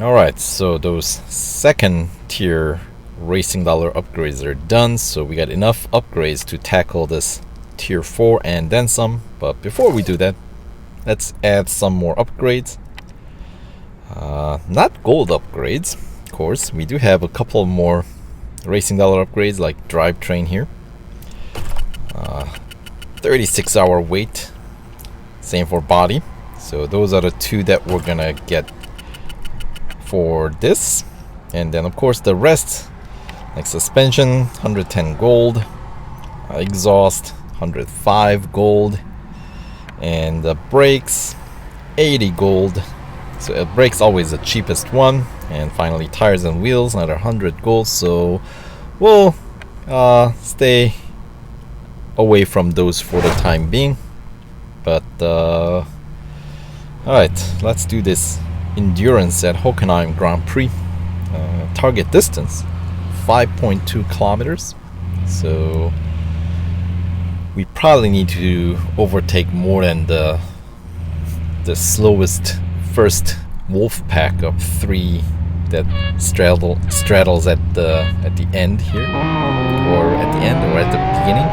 Alright, so those second tier racing dollar upgrades are done, so we got enough upgrades to tackle this tier 4 and then some. But before we do that, let's add some more upgrades. Not gold upgrades, of course. We do have a couple more racing dollar upgrades like drivetrain here. 36-hour wait, same for body. So those are the two that we're gonna get for this. And then of course the rest, like suspension 110 gold, exhaust 105 gold, and the brakes 80 gold. So brakes always the cheapest one. And finally tires and wheels another 100 gold. So we'll stay away from those for the time being. But alright, let's do this endurance at Hockenheim Grand Prix. Target distance 5.2 kilometers. So we probably need to overtake more than the slowest first wolf pack of 3 that straddles at the end here, or at the end, or at the beginning.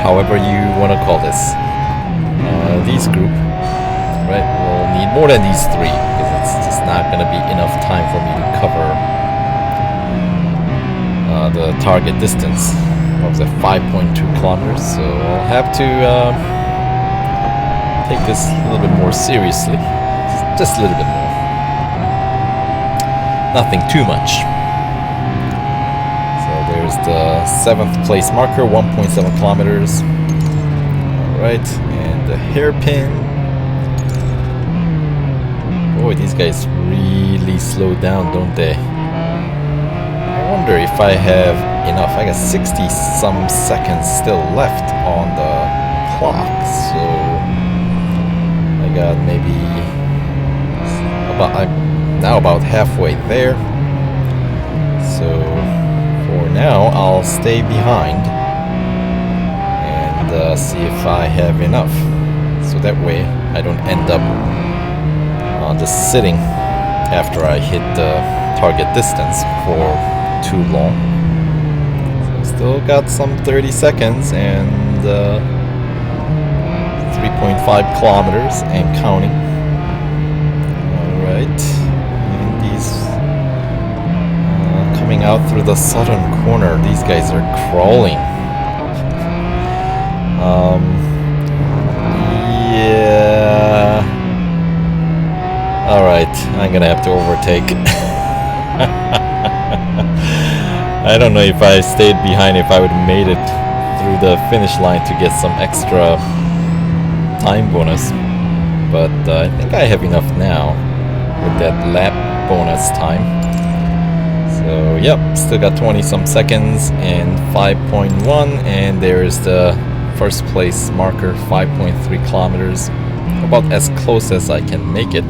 However you want to call this. These group, right, will need more than these 3 because it's just not going to be enough time for me to cover the target distance. What was that, 5.2 kilometers? So I'll have to take this a little bit more seriously, just a little bit more. Nothing too much. So there's the 7th place marker, 1.7 kilometers. Alright, and the hairpin. Boy, these guys really slow down, don't they? I wonder if I have enough. I got 60 some seconds still left on the clock. So I got maybe about halfway there. So for now I'll stay behind and see if I have enough, so that way I don't end up just sitting after I hit the target distance for too long. So still got some 30 seconds and 3.5 kilometers and counting. Alright, and these coming out through the southern corner, these guys are crawling. Yeah. Alright, I'm gonna have to overtake. I don't know if I stayed behind, if I would have made it through the finish line to get some extra time bonus. But I think I have enough now with that lap bonus time. So yep, still got 20 some seconds and 5.1, and there's the first place marker, 5.3 kilometers, about as close as I can make it.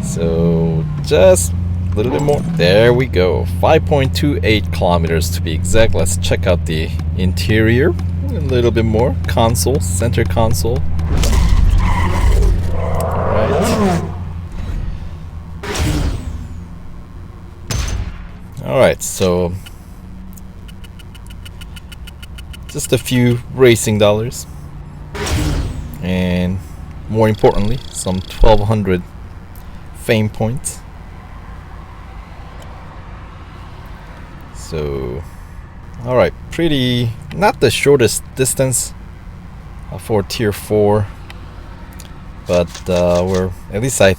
So just a little bit more. There we go, 5.28 kilometers to be exact. Let's check out the interior a little bit more. Console, center console. Alright, so just a few racing dollars, and more importantly, some 1200 fame points. So, alright, pretty, not the shortest distance for tier 4, but we're, at least I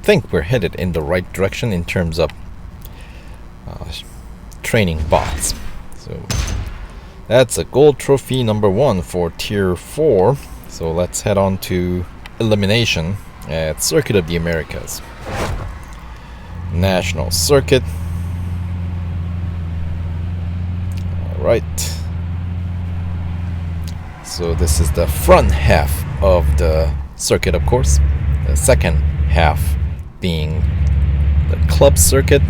think we're headed in the right direction in terms of training bots. So that's a gold trophy number 1 for tier 4. So let's head on to Elimination at Circuit of the Americas. National Circuit. Alright. So this is the front half of the circuit, of course. The second half being the club circuit.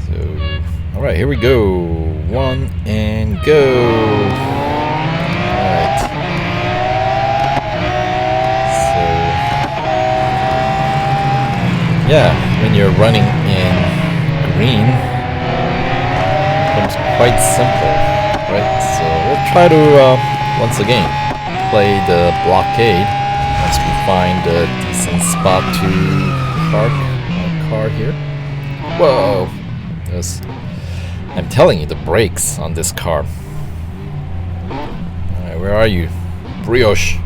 So, alright, here we go. 1 and go. Alright. yeah, when you're running in green, it becomes quite simple, right? So we'll try to once again play the blockade once we find a decent spot to park our car here. Whoa! I'm telling you, the brakes on this car. Alright, where are you? Brioche!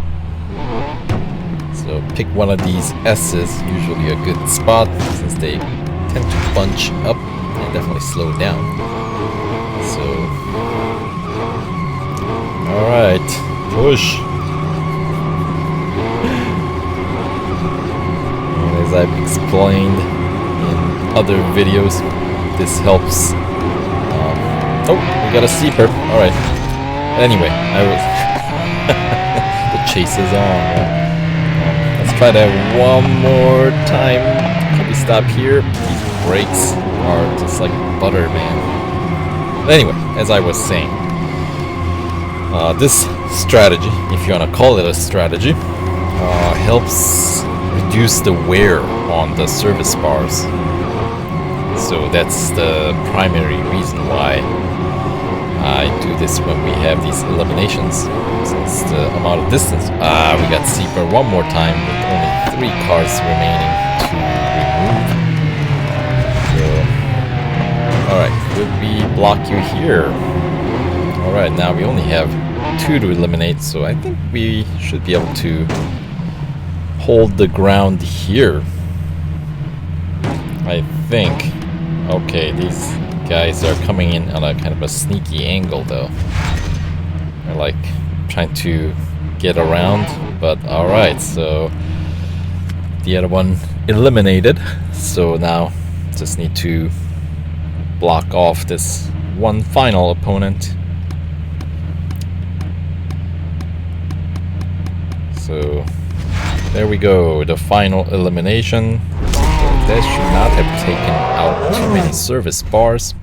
So pick one of these S's, usually a good spot, since they tend to bunch up and definitely slow down. So, alright, push! And as I've explained in other videos, this helps. Oh, we got a steeper. Alright. Anyway, the chase is on. Let's try that one more time. Can we stop here? These brakes are just like butter, man. Anyway, as I was saying, this strategy, if you want to call it a strategy, helps reduce the wear on the service bars. So that's the primary reason why I do this when we have these eliminations, since the amount of distance. We got steeper one more time with only 3 cars remaining to remove. So, alright, could we block you here? Alright, now we only have 2 to eliminate, so I think we should be able to hold the ground here. I think. Okay, these guys are coming in on a kind of a sneaky angle though. They're like trying to get around, but alright, so the other one eliminated. So now just need to block off this one final opponent. So there we go, the final elimination. That should not have taken out too many service bars.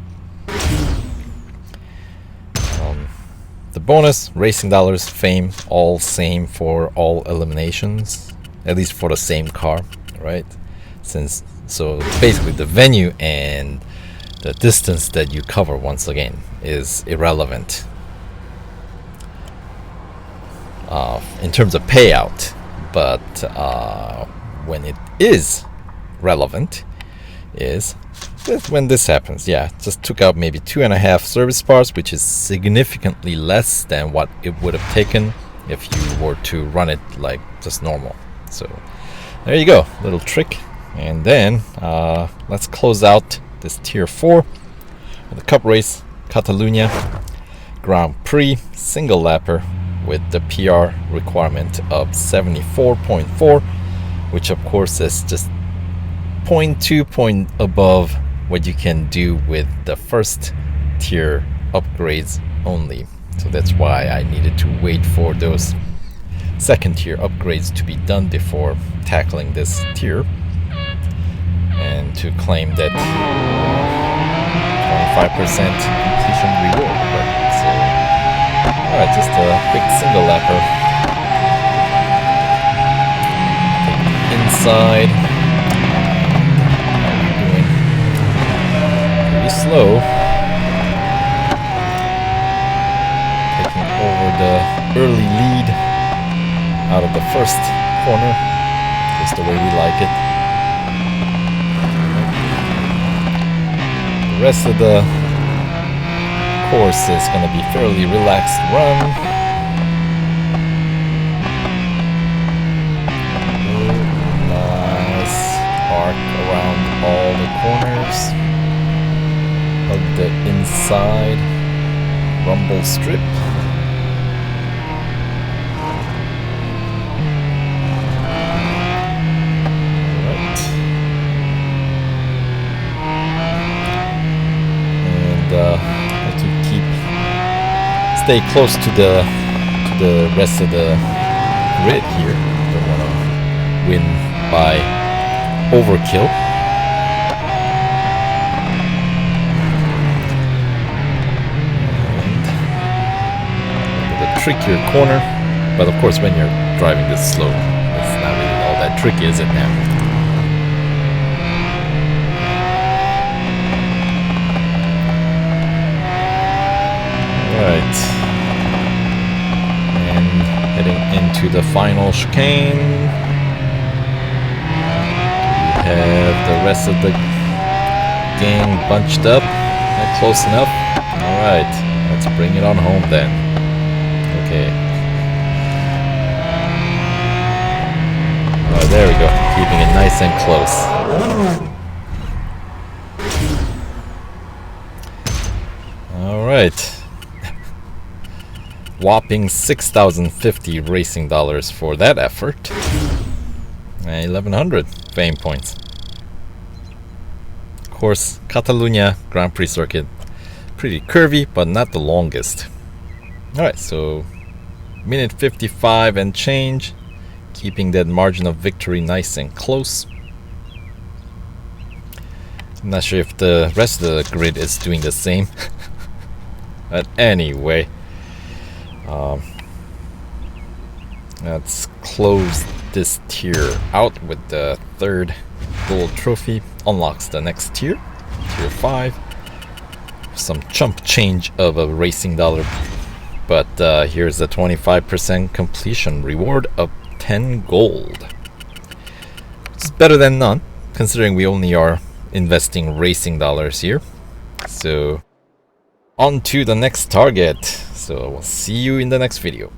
The bonus, racing dollars, fame, all same for all eliminations, at least for the same car, right? So basically the venue and the distance that you cover, once again, is irrelevant in terms of payout, but when it is relevant is when this happens. Yeah, just took out maybe 2.5 service bars, which is significantly less than what it would have taken if you were to run it like just normal. So there you go, little trick. And then let's close out this tier 4 with the cup race, Catalunya Grand Prix single lapper with the PR requirement of 74.4, which of course is just 0.2 point above what you can do with the first tier upgrades only. So that's why I needed to wait for those second tier upgrades to be done before tackling this tier, and to claim that 25% completion reward. Right? So, alright, just a quick single lapper. Take inside. Slow, taking over the early lead out of the first corner, just the way we like it. The rest of the course is going to be fairly relaxed run. Nice arc around all the corners. Of the inside rumble strip. Alright. And have to stay close to the rest of the grid here. Don't want to win by overkill. Trickier corner, but of course when you're driving this slow, it's not really all that tricky, is it now? Alright. And heading into the final chicane. We have the rest of the gang bunched up. Not close enough. Alright. Let's bring it on home then. Okay. Oh, there we go. Keeping it nice and close. Alright. Whopping 6,050 racing dollars for that effort. 1,100 fame points. Of course, Catalunya Grand Prix circuit. Pretty curvy, but not the longest. Alright, so minute 55 and change. Keeping that margin of victory nice and close. I'm not sure if the rest of the grid is doing the same. But anyway, let's close this tier out with the third gold trophy. Unlocks the next tier, tier 5. Some chump change of a racing dollar. But here's a 25% completion reward of 10 gold. It's better than none, considering we only are investing racing dollars here. So on to the next target. So we'll see you in the next video.